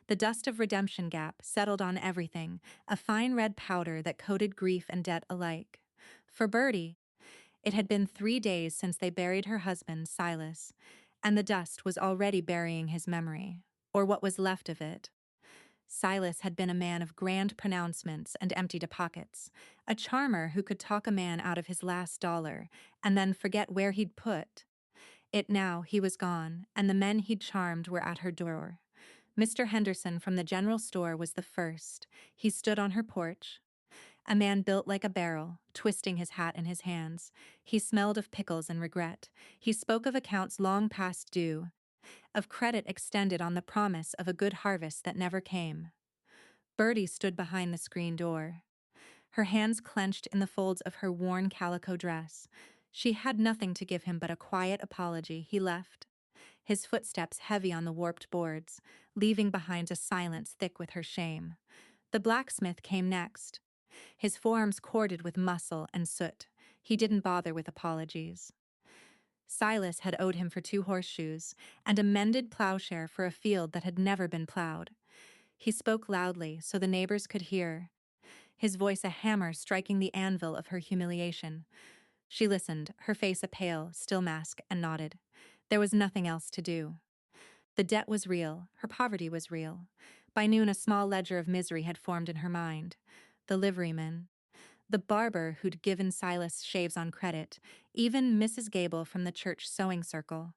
The dust of redemption gap settled on everything, a fine red powder that coated grief and debt alike. For Bertie, it had been 3 days since they buried her husband, Silas, and the dust was already burying his memory, or what was left of it. Silas had been a man of grand pronouncements and emptied pockets, a charmer who could talk a man out of his last dollar and then forget where he'd put it. Now he was gone, and the men he'd charmed were at her door. Mr. Henderson from the general store was the first. He stood on her porch, a man built like a barrel, twisting his hat in his hands. He smelled of pickles and regret. He spoke of accounts long past due, of credit extended on the promise of a good harvest that never came. Bertie stood behind the screen door, her hands clenched in the folds of her worn calico dress. She had nothing to give him but a quiet apology. He left, his footsteps heavy on the warped boards, leaving behind a silence thick with her shame. The blacksmith came next, his forearms corded with muscle and soot. He didn't bother with apologies. Silas had owed him for 2 horseshoes and a mended plowshare for a field that had never been plowed. He spoke loudly so the neighbors could hear, his voice a hammer striking the anvil of her humiliation. She listened, her face a pale, still mask, and nodded. There was nothing else to do. The debt was real, her poverty was real. By noon a small ledger of misery had formed in her mind. The liveryman, the barber who'd given Silas shaves on credit, even Mrs. Gable from the church sewing circle,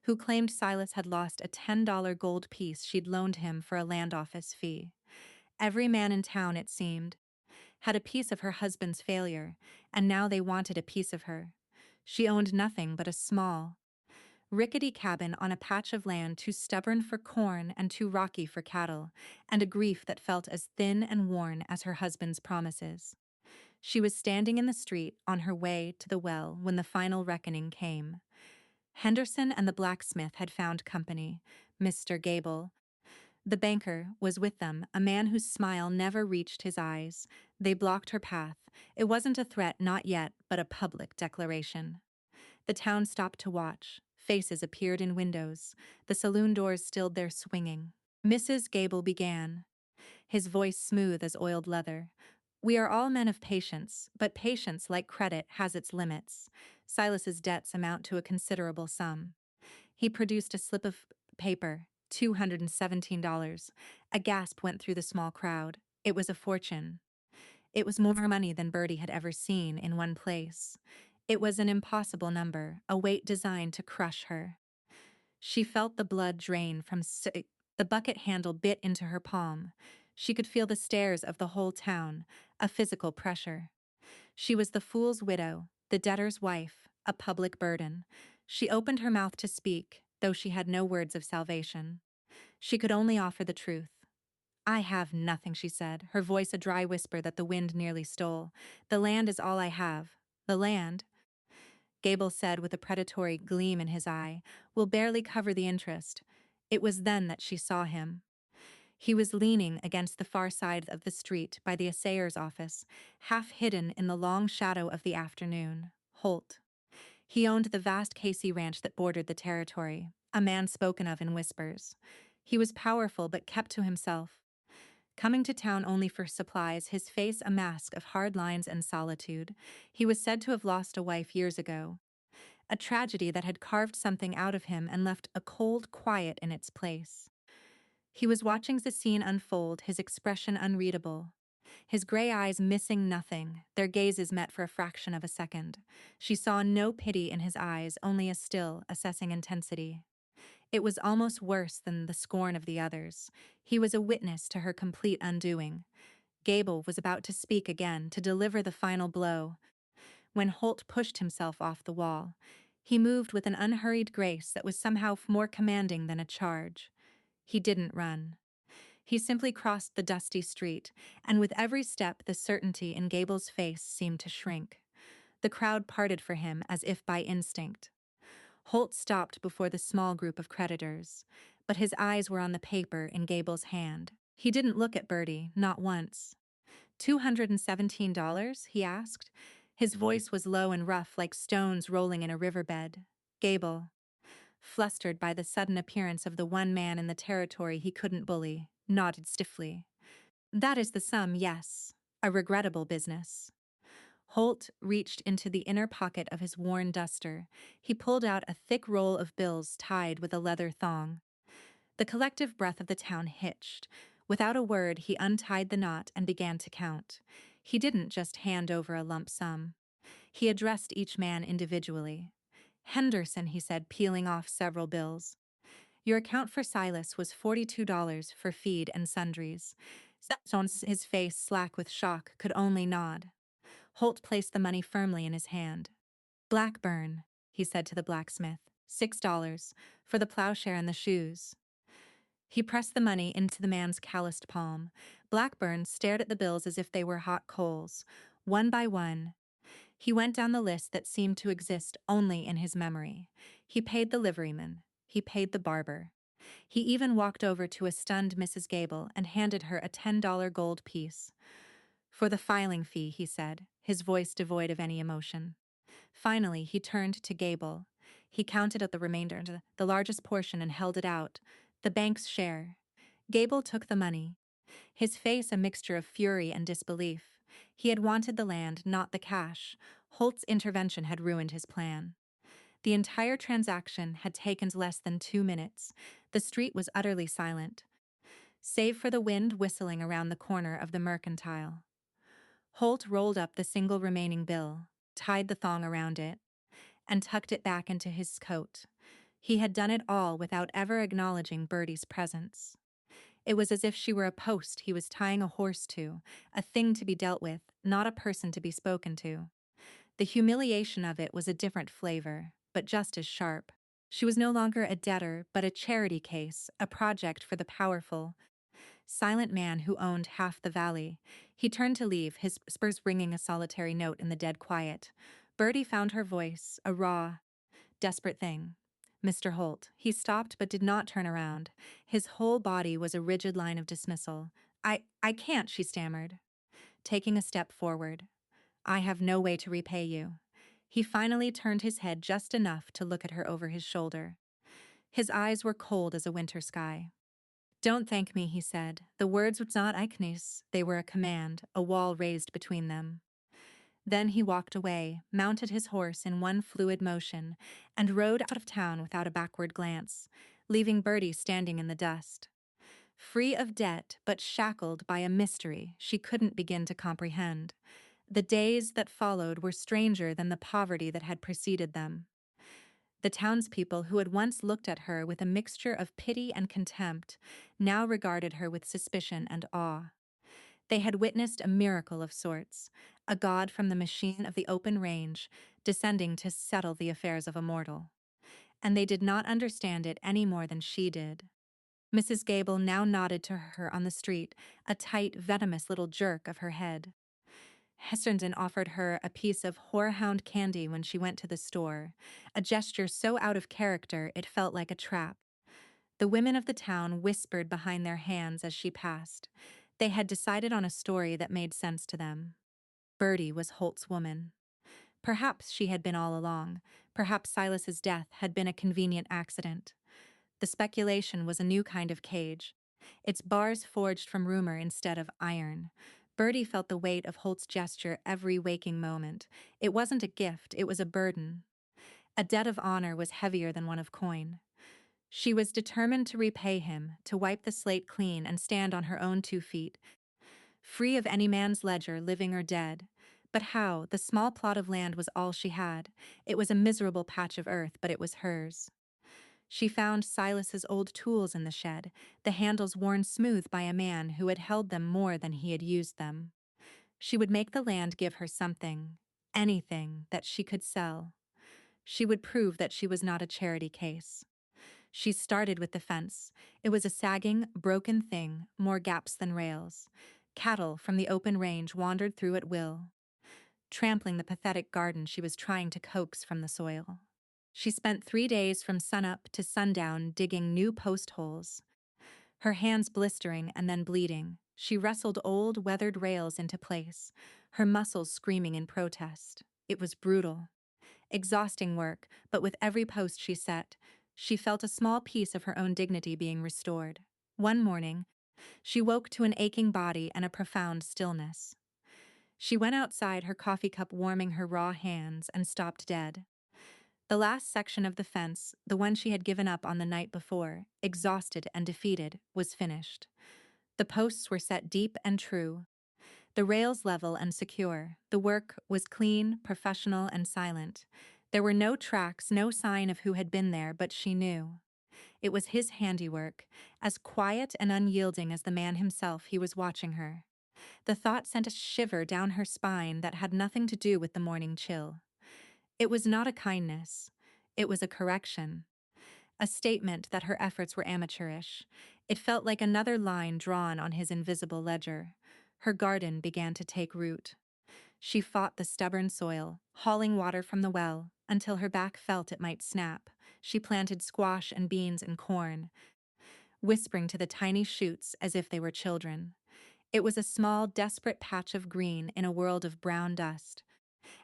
who claimed Silas had lost a $10 gold piece she'd loaned him for a land office fee. Every man in town, it seemed, had a piece of her husband's failure, and now they wanted a piece of her. She owned nothing but a small, rickety cabin on a patch of land too stubborn for corn and too rocky for cattle, and a grief that felt as thin and worn as her husband's promises. She was standing in the street on her way to the well when the final reckoning came. Henderson and the blacksmith had found company. Mr. Gable, the banker, was with them, a man whose smile never reached his eyes. They blocked her path. It wasn't a threat, not yet, but a public declaration. The town stopped to watch. Faces appeared in windows. The saloon doors stilled their swinging. Mrs. Gable began, his voice smooth as oiled leather. We are all men of patience, but patience, like credit, has its limits. Silas's debts amount to a considerable sum. He produced a slip of paper, $217. A gasp went through the small crowd. It was a fortune. It was more money than Bertie had ever seen in one place. It was an impossible number, a weight designed to crush her. She felt the blood drain from the bucket handle bit into her palm. She could feel the stares of the whole town, a physical pressure. She was the fool's widow, the debtor's wife, a public burden. She opened her mouth to speak, though she had no words of salvation. She could only offer the truth. I have nothing, she said, her voice a dry whisper that the wind nearly stole. The land is all I have. The land, Gable said with a predatory gleam in his eye, will barely cover the interest. It was then that she saw him. He was leaning against the far side of the street by the assayer's office, half hidden in the long shadow of the afternoon. Holt. He owned the vast Casey ranch that bordered the territory, a man spoken of in whispers. He was powerful but kept to himself, coming to town only for supplies, his face a mask of hard lines and solitude. He was said to have lost a wife years ago, a tragedy that had carved something out of him and left a cold quiet in its place. He was watching the scene unfold, his expression unreadable, his gray eyes missing nothing, their gazes met for a fraction of a second. She saw no pity in his eyes, only a still, assessing intensity. It was almost worse than the scorn of the others. He was a witness to her complete undoing. Gable was about to speak again, to deliver the final blow, when Holt pushed himself off the wall. He moved with an unhurried grace that was somehow more commanding than a charge. He didn't run. He simply crossed the dusty street, and with every step the certainty in Gable's face seemed to shrink. The crowd parted for him as if by instinct. Holt stopped before the small group of creditors, but his eyes were on the paper in Gable's hand. He didn't look at Bertie, not once. $217? He asked. His voice was low and rough, like stones rolling in a riverbed. Gable, flustered by the sudden appearance of the one man in the territory he couldn't bully, nodded stiffly. That is the sum, yes. A regrettable business. Holt reached into the inner pocket of his worn duster. He pulled out a thick roll of bills tied with a leather thong. The collective breath of the town hitched. Without a word, he untied the knot and began to count. He didn't just hand over a lump sum. He addressed each man individually. Henderson, he said, peeling off several bills. Your account for Silas was $42 for feed and sundries. Jones, his face slack with shock, could only nod. Holt placed the money firmly in his hand. Blackburn, he said to the blacksmith, $6 for the plowshare and the shoes. He pressed the money into the man's calloused palm. Blackburn stared at the bills as if they were hot coals. One by one, he went down the list that seemed to exist only in his memory. He paid the liveryman. He paid the barber. He even walked over to a stunned Mrs. Gable and handed her a $10 gold piece. For the filing fee, he said, his voice devoid of any emotion. Finally, he turned to Gable. He counted out the remainder, the largest portion, and held it out. The bank's share. Gable took the money, his face a mixture of fury and disbelief. He had wanted the land, not the cash. Holt's intervention had ruined his plan. The entire transaction had taken less than 2 minutes. The street was utterly silent, save for the wind whistling around the corner of the Mercantile. Holt rolled up the single remaining bill, tied the thong around it, and tucked it back into his coat. He had done it all without ever acknowledging Bertie's presence. It was as if she were a post he was tying a horse to, a thing to be dealt with, not a person to be spoken to. The humiliation of it was a different flavor, but just as sharp. She was no longer a debtor, but a charity case, a project for the powerful, silent man who owned half the valley. He turned to leave, his spurs ringing a solitary note in the dead quiet. Bertie found her voice, a raw, desperate thing. Mr. Holt. He stopped but did not turn around. His whole body was a rigid line of dismissal. I can't, she stammered, taking a step forward. I have no way to repay you. He finally turned his head just enough to look at her over his shoulder. His eyes were cold as a winter sky. Don't thank me, he said. The words were not Eichnis. They were a command, a wall raised between them. Then he walked away, mounted his horse in one fluid motion, and rode out of town without a backward glance, leaving Bertie standing in the dust. Free of debt, but shackled by a mystery she couldn't begin to comprehend. The days that followed were stranger than the poverty that had preceded them. The townspeople who had once looked at her with a mixture of pity and contempt now regarded her with suspicion and awe. They had witnessed a miracle of sorts, a god from the machine of the open range descending to settle the affairs of a mortal. And they did not understand it any more than she did. Mrs. Gable now nodded to her on the street, a tight, venomous little jerk of her head. Hesterton offered her a piece of horehound candy when she went to the store, a gesture so out of character it felt like a trap. The women of the town whispered behind their hands as she passed. They had decided on a story that made sense to them. Bertie was Holt's woman. Perhaps she had been all along. Perhaps Silas's death had been a convenient accident. The speculation was a new kind of cage, its bars forged from rumor instead of iron. Bertie felt the weight of Holt's gesture every waking moment. It wasn't a gift, it was a burden. A debt of honor was heavier than one of coin. She was determined to repay him, to wipe the slate clean and stand on her own 2 feet, free of any man's ledger, living or dead. But how? The small plot of land was all she had. It was a miserable patch of earth, but it was hers. She found Silas's old tools in the shed, the handles worn smooth by a man who had held them more than he had used them. She would make the land give her something, anything, that she could sell. She would prove that she was not a charity case. She started with the fence. It was a sagging, broken thing, more gaps than rails. Cattle from the open range wandered through at will, trampling the pathetic garden she was trying to coax from the soil. She spent 3 days from sunup to sundown digging new post holes, her hands blistering and then bleeding. She wrestled old, weathered rails into place, her muscles screaming in protest. It was brutal, exhausting work, but with every post she set, she felt a small piece of her own dignity being restored. One morning, She woke to an aching body and a profound stillness. She went outside, her coffee cup warming her raw hands, and stopped dead. The last section of the fence, the one she had given up on the night before, exhausted and defeated, was finished. The posts were set deep and true, the rails level and secure. The work was clean, professional, and silent. There were no tracks, no sign of who had been there, but she knew. It was his handiwork, as quiet and unyielding as the man himself. He was watching her. The thought sent a shiver down her spine that had nothing to do with the morning chill. It was not a kindness. It was a correction. A statement that her efforts were amateurish. It felt like another line drawn on his invisible ledger. Her garden began to take root. She fought the stubborn soil, hauling water from the well, until her back felt it might snap. She planted squash and beans and corn, whispering to the tiny shoots as if they were children. It was a small, desperate patch of green in a world of brown dust,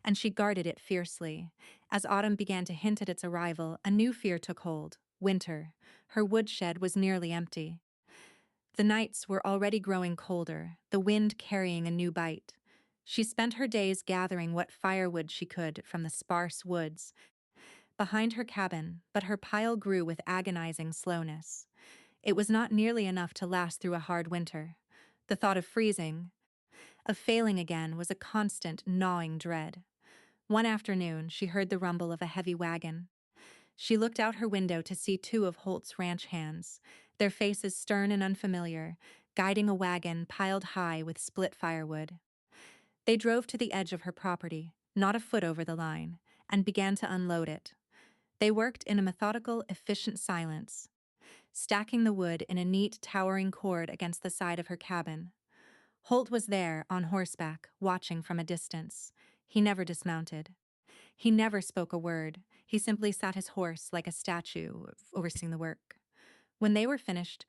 and she guarded it fiercely. As autumn began to hint at its arrival, a new fear took hold: winter. Her woodshed was nearly empty. The nights were already growing colder, the wind carrying a new bite. She spent her days gathering what firewood she could from the sparse woods behind her cabin, but her pile grew with agonizing slowness. It was not nearly enough to last through a hard winter. The thought of freezing, of failing again, was a constant, gnawing dread. One afternoon, she heard the rumble of a heavy wagon. She looked out her window to see two of Holt's ranch hands, their faces stern and unfamiliar, guiding a wagon piled high with split firewood. They drove to the edge of her property, not a foot over the line, and began to unload it. They worked in a methodical, efficient silence, stacking the wood in a neat, towering cord against the side of her cabin. Holt was there, on horseback, watching from a distance. He never dismounted. He never spoke a word. He simply sat his horse like a statue, overseeing the work. When they were finished,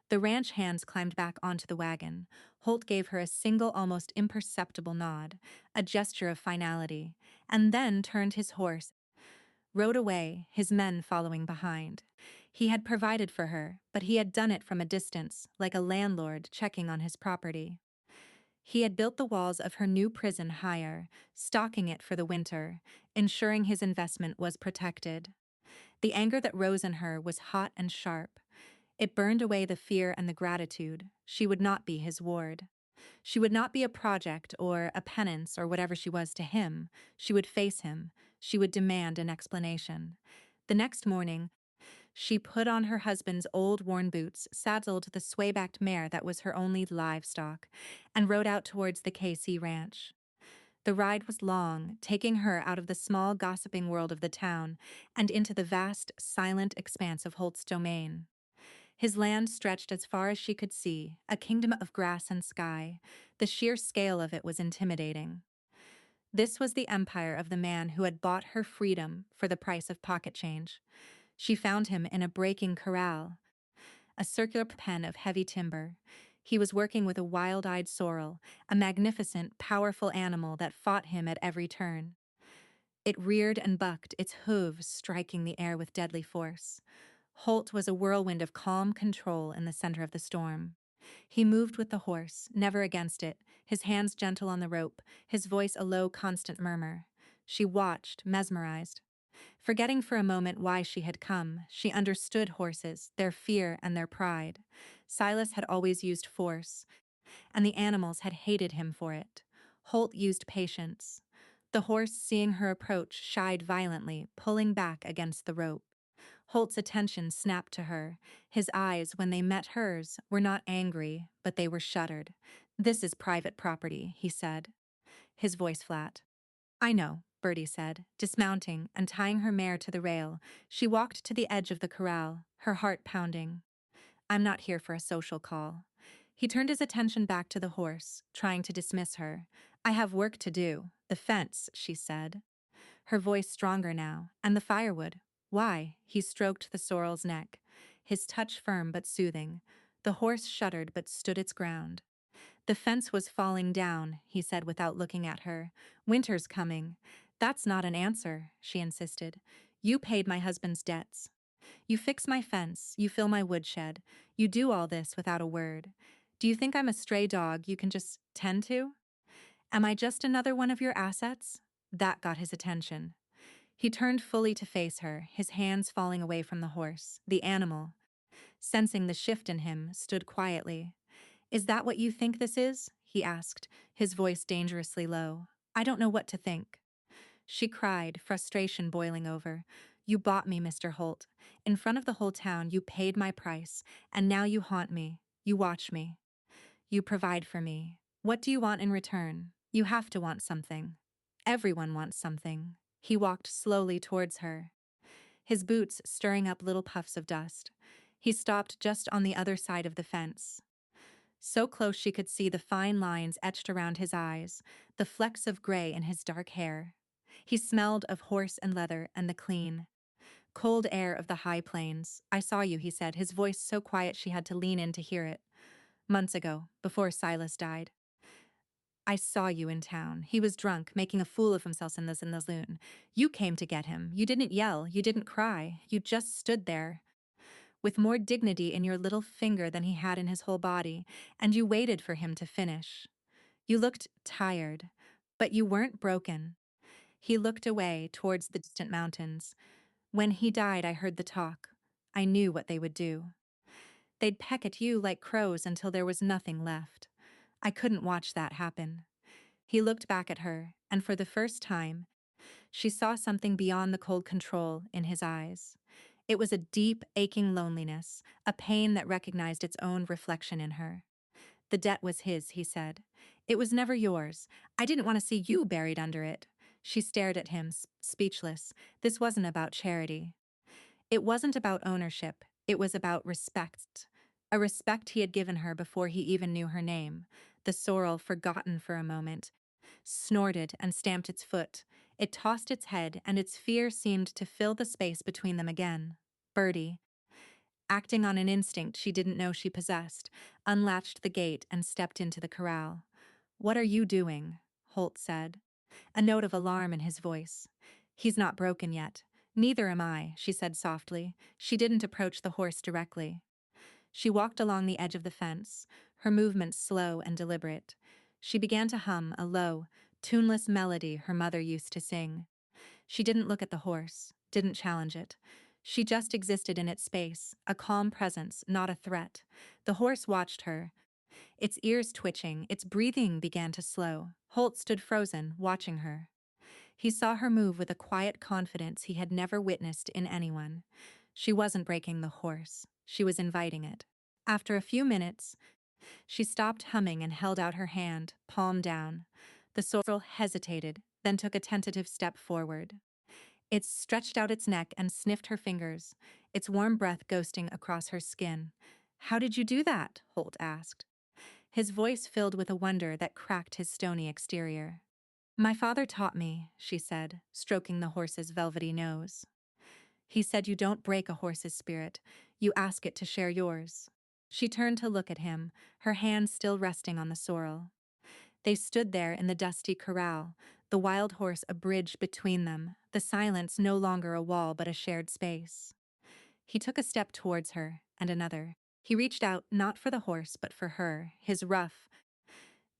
the ranch hands climbed back onto the wagon. Holt gave her a single, almost imperceptible nod, a gesture of finality, and then turned his horse, rode away, his men following behind. He had provided for her, but he had done it from a distance, like a landlord checking on his property. He had built the walls of her new prison higher, stocking it for the winter, ensuring his investment was protected. The anger that rose in her was hot and sharp. It burned away the fear and the gratitude. She would not be his ward. She would not be a project or a penance or whatever she was to him. She would face him. She would demand an explanation. The next morning, she put on her husband's old worn boots, saddled the sway-backed mare that was her only livestock, and rode out towards the KC ranch. The ride was long, taking her out of the small, gossiping world of the town and into the vast, silent expanse of Holt's domain. His land stretched as far as she could see, a kingdom of grass and sky. The sheer scale of it was intimidating. This was the empire of the man who had bought her freedom for the price of pocket change. She found him in a breaking corral, a circular pen of heavy timber. He was working with a wild-eyed sorrel, a magnificent, powerful animal that fought him at every turn. It reared and bucked, its hooves striking the air with deadly force. Holt was a whirlwind of calm control in the center of the storm. He moved with the horse, never against it, his hands gentle on the rope, his voice a low, constant murmur. She watched, mesmerized. Forgetting for a moment why she had come, she understood horses, their fear and their pride. Silas had always used force, and the animals had hated him for it. Holt used patience. The horse, seeing her approach, shied violently, pulling back against the rope. Holt's attention snapped to her. His eyes, when they met hers, were not angry, but they were shuttered. "This is private property," he said, his voice flat. "I know," Bertie said, dismounting and tying her mare to the rail. She walked to the edge of the corral, her heart pounding. "I'm not here for a social call." He turned his attention back to the horse, trying to dismiss her. "I have work to do. The fence," she said, her voice stronger now, "and the firewood." "Why?" He stroked the sorrel's neck, his touch firm but soothing. The horse shuddered but stood its ground. "The fence was falling down," he said without looking at her. "Winter's coming." "That's not an answer," she insisted. "You paid my husband's debts." You fix my fence, you fill my woodshed, you do all this without a word. Do you think I'm a stray dog you can just tend to? Am I just another one of your assets? That got his attention. He turned fully to face her, his hands falling away from the horse. The animal, sensing the shift in him, stood quietly. Is that what you think this is? He asked, his voice dangerously low. I don't know what to think. She cried, frustration boiling over. You bought me, Mr. Holt. In front of the whole town, you paid my price, and now you haunt me. You watch me. You provide for me. What do you want in return? You have to want something. Everyone wants something. He walked slowly towards her, his boots stirring up little puffs of dust. He stopped just on the other side of the fence, so close she could see the fine lines etched around his eyes, the flecks of gray in his dark hair. He smelled of horse and leather and the clean, cold air of the high plains. I saw you, he said, his voice so quiet she had to lean in to hear it. Months ago, before Silas died. I saw you in town. He was drunk, making a fool of himself in the saloon. You came to get him. You didn't yell. You didn't cry. You just stood there, with more dignity in your little finger than he had in his whole body, and you waited for him to finish. You looked tired, but you weren't broken. He looked away towards the distant mountains. When he died, I heard the talk. I knew what they would do. They'd peck at you like crows until there was nothing left. I couldn't watch that happen. He looked back at her, and for the first time, she saw something beyond the cold control in his eyes. It was a deep, aching loneliness, a pain that recognized its own reflection in her. The debt was his, he said. It was never yours. I didn't want to see you buried under it. She stared at him, speechless. This wasn't about charity. It wasn't about ownership. It was about respect. A respect he had given her before he even knew her name. The sorrel, forgotten for a moment, snorted and stamped its foot. It tossed its head, and its fear seemed to fill the space between them again. Bertie, acting on an instinct she didn't know she possessed, unlatched the gate and stepped into the corral. What are you doing? Holt said, a note of alarm in his voice. He's not broken yet. Neither am I, she said softly. She didn't approach the horse directly. She walked along the edge of the fence, her movements slow and deliberate. She began to hum a low, tuneless melody her mother used to sing. She didn't look at the horse, didn't challenge it. She just existed in its space, a calm presence, not a threat. The horse watched her, its ears twitching, its breathing began to slow. Holt stood frozen, watching her. He saw her move with a quiet confidence he had never witnessed in anyone. She wasn't breaking the horse. She was inviting it. After a few minutes, she stopped humming and held out her hand, palm down. The sorrel hesitated, then took a tentative step forward. It stretched out its neck and sniffed her fingers, its warm breath ghosting across her skin. How did you do that? Holt asked, his voice filled with a wonder that cracked his stony exterior. My father taught me, she said, stroking the horse's velvety nose. He said you don't break a horse's spirit, you ask it to share yours. She turned to look at him, her hand still resting on the sorrel. They stood there in the dusty corral, the wild horse a bridge between them, the silence no longer a wall but a shared space. He took a step towards her, and another. He reached out not for the horse but for her, his rough,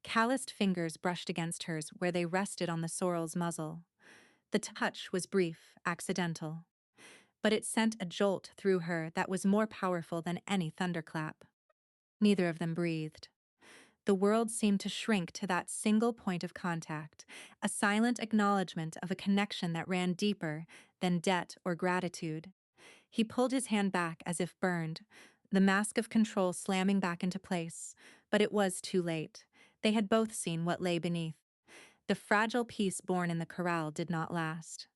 calloused fingers brushed against hers where they rested on the sorrel's muzzle. The touch was brief, accidental, but it sent a jolt through her that was more powerful than any thunderclap. Neither of them breathed. The world seemed to shrink to that single point of contact, a silent acknowledgement of a connection that ran deeper than debt or gratitude. He pulled his hand back as if burned, the mask of control slamming back into place, but it was too late. They had both seen what lay beneath. The fragile peace born in the corral did not last.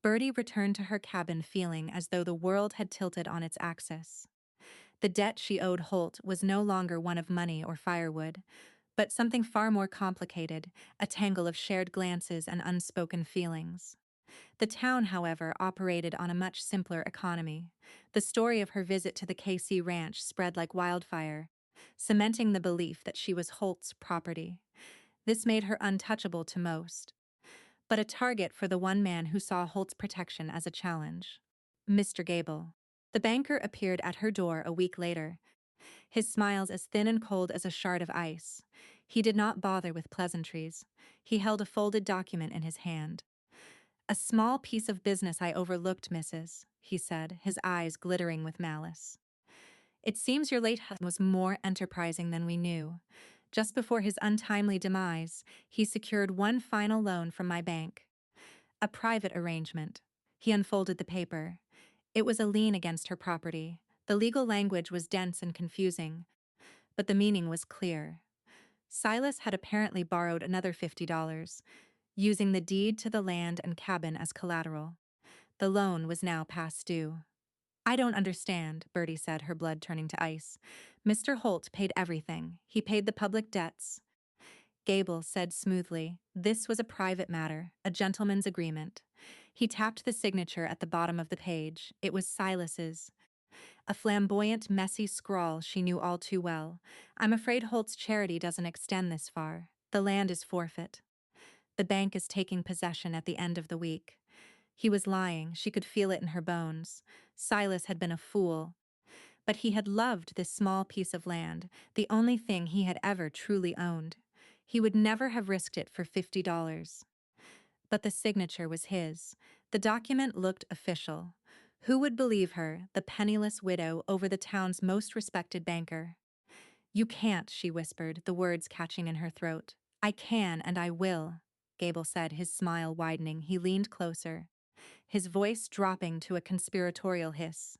Bertie returned to her cabin feeling as though the world had tilted on its axis. The debt she owed Holt was no longer one of money or firewood, but something far more complicated, a tangle of shared glances and unspoken feelings. The town, however, operated on a much simpler economy. The story of her visit to the KC ranch spread like wildfire, cementing the belief that she was Holt's property. This made her untouchable to most, but a target for the one man who saw Holt's protection as a challenge. Mr. Gable. The banker appeared at her door a week later, his smiles as thin and cold as a shard of ice. He did not bother with pleasantries. He held a folded document in his hand. "A small piece of business I overlooked, Mrs.," he said, his eyes glittering with malice. "It seems your late husband was more enterprising than we knew. Just before his untimely demise, he secured one final loan from my bank. A private arrangement." He unfolded the paper. It was a lien against her property. The legal language was dense and confusing, but the meaning was clear. Silas had apparently borrowed another $50, using the deed to the land and cabin as collateral. The loan was now past due. "I don't understand," Bertie said, her blood turning to ice. "Mr. Holt paid everything. He paid the public debts." Gable said smoothly, "This was a private matter, a gentleman's agreement." He tapped the signature at the bottom of the page. It was Silas's. A flamboyant, messy scrawl she knew all too well. "I'm afraid Holt's charity doesn't extend this far. The land is forfeit. The bank is taking possession at the end of the week." He was lying. She could feel it in her bones. Silas had been a fool. But he had loved this small piece of land, the only thing he had ever truly owned. He would never have risked it for $50. But the signature was his. The document looked official. Who would believe her, the penniless widow over the town's most respected banker? "You can't," she whispered, the words catching in her throat. "I can and I will," Gable said, his smile widening. He leaned closer, his voice dropping to a conspiratorial hiss.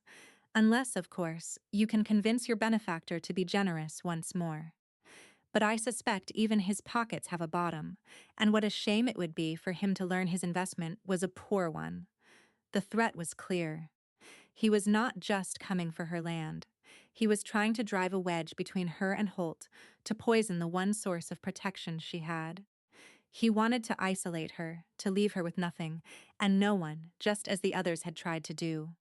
"Unless, of course, you can convince your benefactor to be generous once more. But I suspect even his pockets have a bottom, and what a shame it would be for him to learn his investment was a poor one." The threat was clear. He was not just coming for her land. He was trying to drive a wedge between her and Holt, to poison the one source of protection she had. He wanted to isolate her, to leave her with nothing, and no one, just as the others had tried to do.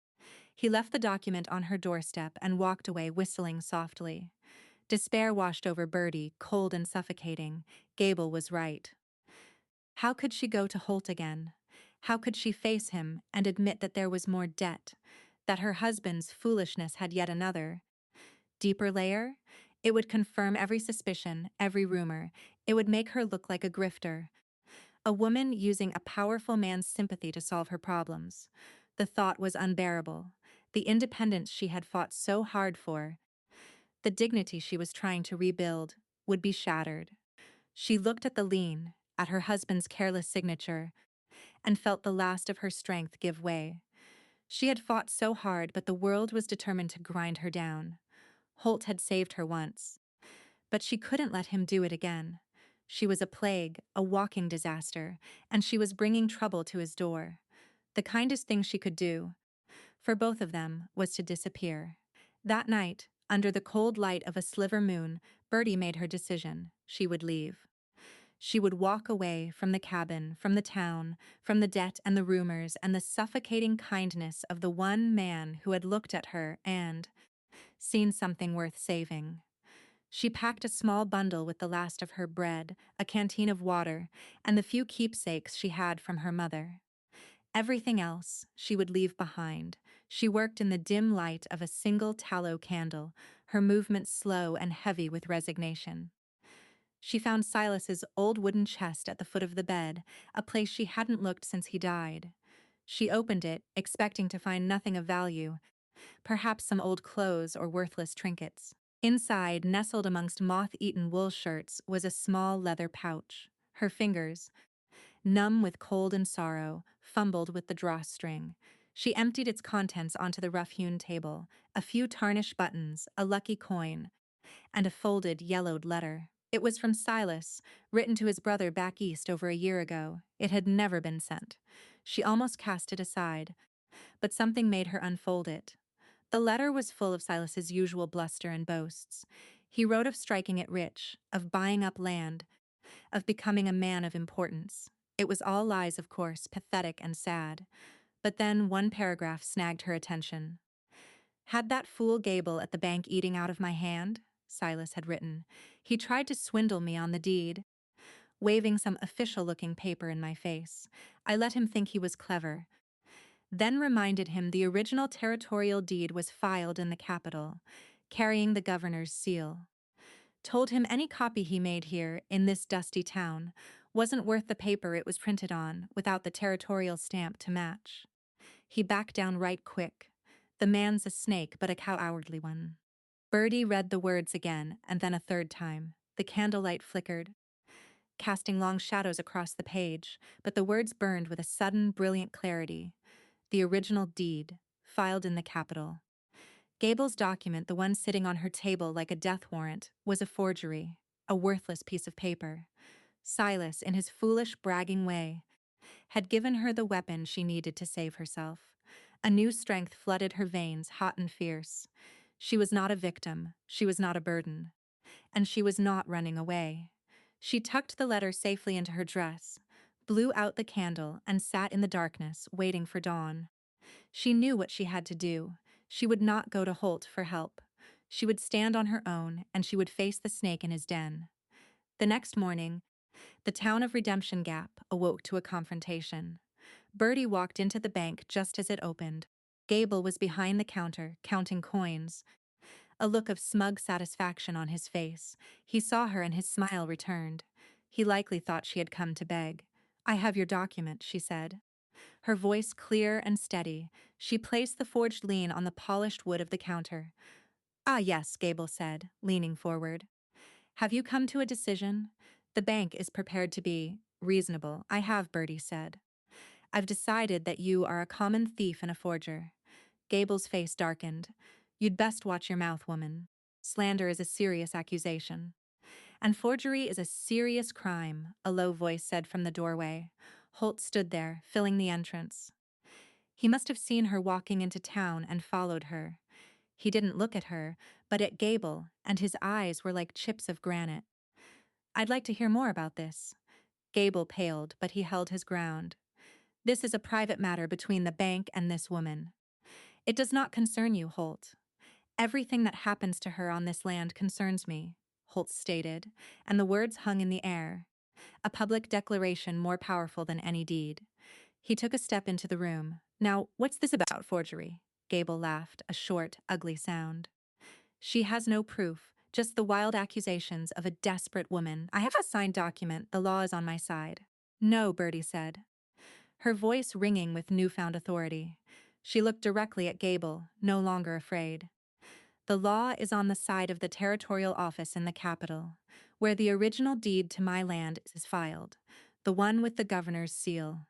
He left the document on her doorstep and walked away whistling softly. Despair washed over Bertie, cold and suffocating. Gable was right. How could she go to Holt again? How could she face him and admit that there was more debt, that her husband's foolishness had yet another, deeper layer? It would confirm every suspicion, every rumor. It would make her look like a grifter, a woman using a powerful man's sympathy to solve her problems. The thought was unbearable. The independence she had fought so hard for, the dignity she was trying to rebuild, would be shattered. She looked at the lien, at her husband's careless signature, and felt the last of her strength give way. She had fought so hard, but the world was determined to grind her down. Holt had saved her once, but she couldn't let him do it again. She was a plague, a walking disaster, and she was bringing trouble to his door. The kindest thing she could do, for both of them, was to disappear. That night, under the cold light of a sliver moon, Bertie made her decision. She would leave. She would walk away from the cabin, from the town, from the debt and the rumors and the suffocating kindness of the one man who had looked at her and seen something worth saving. She packed a small bundle with the last of her bread, a canteen of water, and the few keepsakes she had from her mother. Everything else she would leave behind. She worked in the dim light of a single tallow candle, her movements slow and heavy with resignation. She found Silas's old wooden chest at the foot of the bed, a place she hadn't looked since he died. She opened it, expecting to find nothing of value, perhaps some old clothes or worthless trinkets. Inside, nestled amongst moth-eaten wool shirts, was a small leather pouch. Her fingers, numb with cold and sorrow, fumbled with the drawstring. She emptied its contents onto the rough-hewn table, a few tarnished buttons, a lucky coin, and a folded, yellowed letter. It was from Silas, written to his brother back east over a year ago. It had never been sent. She almost cast it aside, but something made her unfold it. The letter was full of Silas's usual bluster and boasts. He wrote of striking it rich, of buying up land, of becoming a man of importance. It was all lies, of course, pathetic and sad. But then one paragraph snagged her attention. "Had that fool Gable at the bank eating out of my hand," Silas had written. "He tried to swindle me on the deed, waving some official-looking paper in my face. I let him think he was clever. then reminded him the original territorial deed was filed in the capital, carrying the governor's seal. Told him any copy he made here, in this dusty town, wasn't worth the paper it was printed on without the territorial stamp to match. He backed down right quick. The man's a snake, but a cowardly one. Bertie read the words again, and then a third time. The candlelight flickered, casting long shadows across the page, but the words burned with a sudden, brilliant clarity. The original deed, filed in the capital. Gable's document, the one sitting on her table like a death warrant, was a forgery, a worthless piece of paper. Silas, in his foolish, bragging way, had given her the weapon she needed to save herself. A new strength flooded her veins, hot and fierce. She was not a victim, she was not a burden, and she was not running away. She tucked the letter safely into her dress, blew out the candle, and sat in the darkness, waiting for dawn. She knew what she had to do. She would not go to Holt for help. She would stand on her own, and she would face the snake in his den. The next morning, the town of Redemption Gap awoke to a confrontation. Bertie walked into the bank just as it opened. Gable was behind the counter, counting coins, a look of smug satisfaction on his face. He saw her and his smile returned. He likely thought she had come to beg. "I have your document," she said. Her voice clear and steady, she placed the forged lien on the polished wood of the counter. "Ah, yes," Gable said, leaning forward. "Have you come to a decision?" "The bank is prepared to be reasonable." "I have," Bertie said. "I've decided that you are a common thief and a forger." Gable's face darkened. "You'd best watch your mouth, woman. Slander is a serious accusation." "And forgery is a serious crime," a low voice said from the doorway. Holt stood there, filling the entrance. He must have seen her walking into town and followed her. He didn't look at her, but at Gable, and his eyes were like chips of granite. "I'd like to hear more about this." Gable paled, but he held his ground. "This is a private matter between the bank and this woman." "It does not concern you, Holt." "Everything that happens to her on this land concerns me," Holt stated, and the words hung in the air. A public declaration more powerful than any deed. He took a step into the room. "Now, what's this about forgery?" Gable laughed, a short, ugly sound. "She has no proof, just the wild accusations of a desperate woman. I have a signed document. The law is on my side." "No," Bertie said, her voice ringing with newfound authority. She looked directly at Gable, no longer afraid. "The law is on the side of the territorial office in the capital, where the original deed to my land is filed, the one with the governor's seal.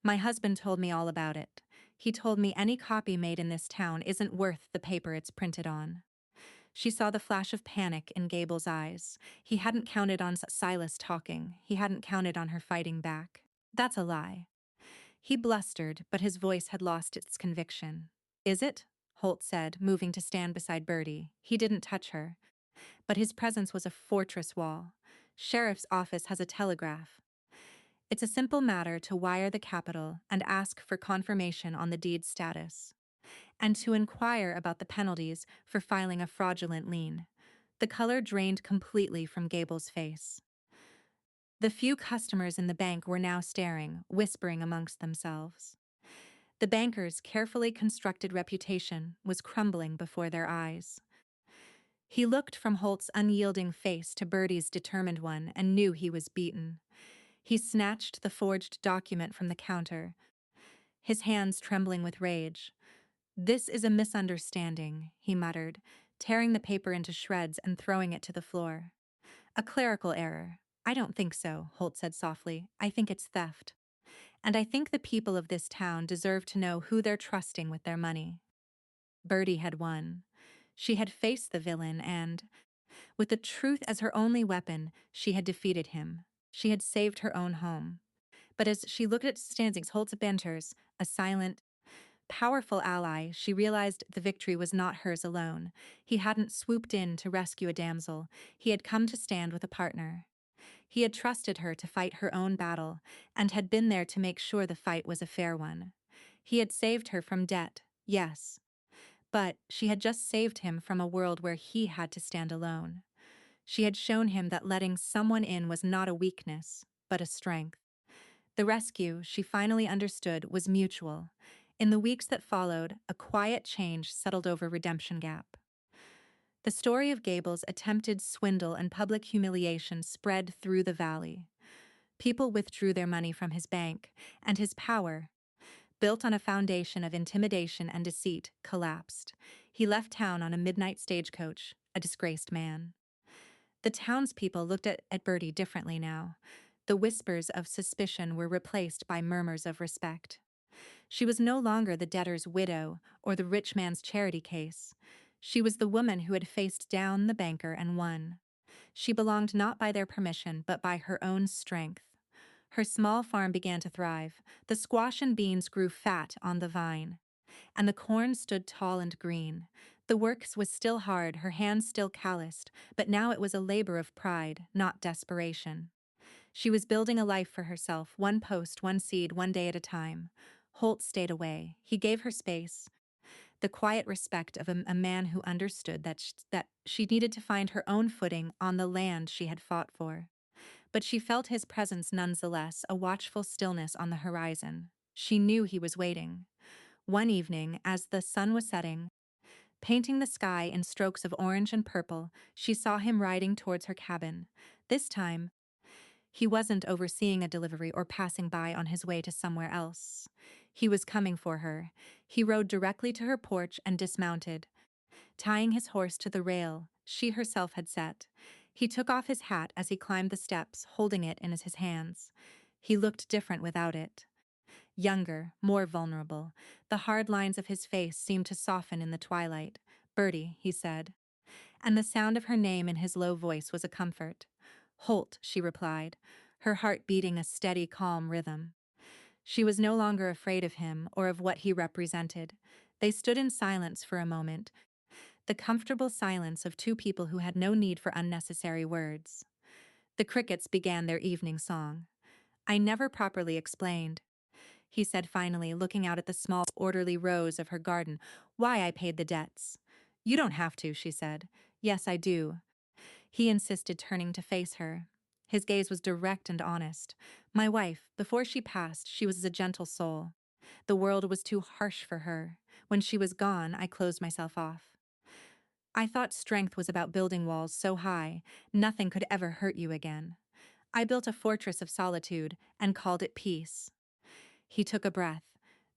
My husband told me all about it. He told me any copy made in this town isn't worth the paper it's printed on." She saw the flash of panic in Gable's eyes. He hadn't counted on Silas talking. He hadn't counted on her fighting back. "That's a lie." He blustered, but his voice had lost its conviction. "Is it?" Holt said, moving to stand beside Bertie. He didn't touch her, but his presence was a fortress wall. "Sheriff's office has a telegraph. It's a simple matter to wire the capital and ask for confirmation on the deed's status, and to inquire about the penalties for filing a fraudulent lien." The color drained completely from Gable's face. The few customers in the bank were now staring, whispering amongst themselves. The banker's carefully constructed reputation was crumbling before their eyes. He looked from Holt's unyielding face to Bertie's determined one and knew he was beaten. He snatched the forged document from the counter, his hands trembling with rage. "This is a misunderstanding," he muttered, tearing the paper into shreds and throwing it to the floor. "A clerical error." "I don't think so," Holt said softly. "I think it's theft. And I think the people of this town deserve to know who they're trusting with their money." Bertie had won. She had faced the villain and, with the truth as her only weapon, she had defeated him. She had saved her own home. But as she looked at Stanzing's Holt's Benters, a silent, powerful ally, she realized the victory was not hers alone. He hadn't swooped in to rescue a damsel. He had come to stand with a partner. He had trusted her to fight her own battle, and had been there to make sure the fight was a fair one. He had saved her from debt, yes, but she had just saved him from a world where he had to stand alone. She had shown him that letting someone in was not a weakness, but a strength. The rescue, she finally understood, was mutual. In the weeks that followed, a quiet change settled over Redemption Gap. The story of Gable's attempted swindle and public humiliation spread through the valley. People withdrew their money from his bank, and his power, built on a foundation of intimidation and deceit, collapsed. He left town on a midnight stagecoach, a disgraced man. The townspeople looked at Bertie differently now. The whispers of suspicion were replaced by murmurs of respect. She was no longer the debtor's widow or the rich man's charity case. She was the woman who had faced down the banker and won. She belonged not by their permission, but by her own strength. Her small farm began to thrive. The squash and beans grew fat on the vine, and the corn stood tall and green. The work was still hard, her hands still calloused, but now it was a labor of pride, not desperation. She was building a life for herself, one post, one seed, one day at a time. Holt stayed away. He gave her space, the quiet respect of a man who understood that she needed to find her own footing on the land she had fought for. But she felt his presence nonetheless, a watchful stillness on the horizon. She knew he was waiting. One evening, as the sun was setting, painting the sky in strokes of orange and purple, she saw him riding towards her cabin. This time, he wasn't overseeing a delivery or passing by on his way to somewhere else. He was coming for her. He rode directly to her porch and dismounted, tying his horse to the rail she herself had set. He took off his hat as he climbed the steps, holding it in his hands. He looked different without it. Younger, more vulnerable. The hard lines of his face seemed to soften in the twilight. "Bertie," he said, and the sound of her name in his low voice was a comfort. "Holt," she replied, her heart beating a steady, calm rhythm. She was no longer afraid of him or of what he represented. They stood in silence for a moment, the comfortable silence of two people who had no need for unnecessary words. The crickets began their evening song. "I never properly explained," he said finally, looking out at the small, orderly rows of her garden, "why I paid the debts." "You don't have to," she said. "Yes, I do," he insisted, turning to face her. His gaze was direct and honest. "My wife, before she passed, she was a gentle soul. The world was too harsh for her. When she was gone, I closed myself off. I thought strength was about building walls so high, nothing could ever hurt you again. I built a fortress of solitude and called it peace." He took a breath.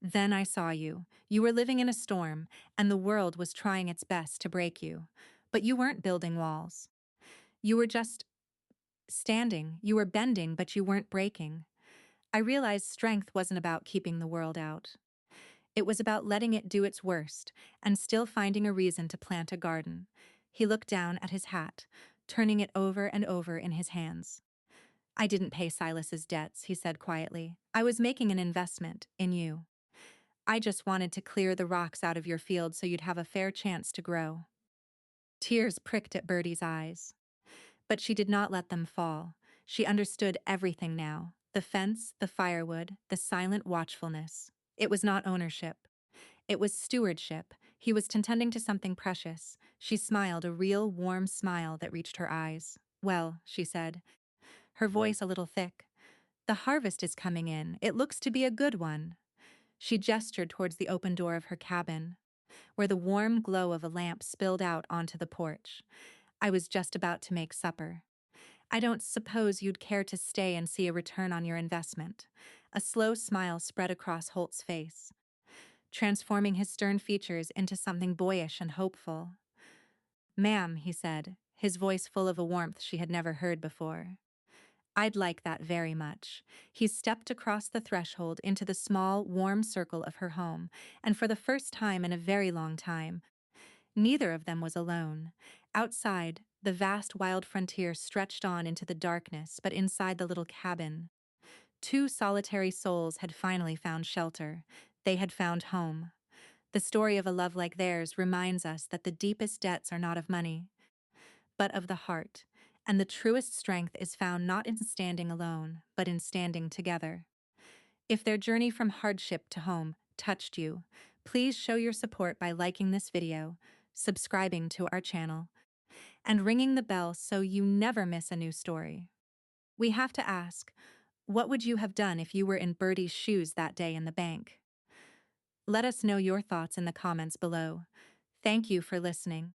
"Then I saw you. You were living in a storm, and the world was trying its best to break you. But you weren't building walls. You were just standing. You were bending, but you weren't breaking. I realized strength wasn't about keeping the world out. It was about letting it do its worst and still finding a reason to plant a garden." He looked down at his hat, turning it over and over in his hands. "I didn't pay Silas's debts," he said quietly. "I was making an investment in you. I just wanted to clear the rocks out of your field so you'd have a fair chance to grow." Tears pricked at Bertie's eyes, but she did not let them fall. She understood everything now: the fence, the firewood, the silent watchfulness. It was not ownership. It was stewardship. He was tending to something precious. She smiled, a real, warm smile that reached her eyes. "Well," she said, her voice a little thick, "the harvest is coming in. It looks to be a good one." She gestured towards the open door of her cabin, where the warm glow of a lamp spilled out onto the porch. "I was just about to make supper. I don't suppose you'd care to stay and see a return on your investment." A slow smile spread across Holt's face, transforming his stern features into something boyish and hopeful. "Ma'am," he said, his voice full of a warmth she had never heard before. "I'd like that very much." He stepped across the threshold into the small, warm circle of her home, and for the first time in a very long time, neither of them was alone. Outside, the vast wild frontier stretched on into the darkness, but inside the little cabin, two solitary souls had finally found shelter. They had found home. The story of a love like theirs reminds us that the deepest debts are not of money, but of the heart, and the truest strength is found not in standing alone, but in standing together. If their journey from hardship to home touched you, please show your support by liking this video, subscribing to our channel, and ringing the bell so you never miss a new story. We have to ask, what would you have done if you were in Bertie's shoes that day in the bank? Let us know your thoughts in the comments below. Thank you for listening.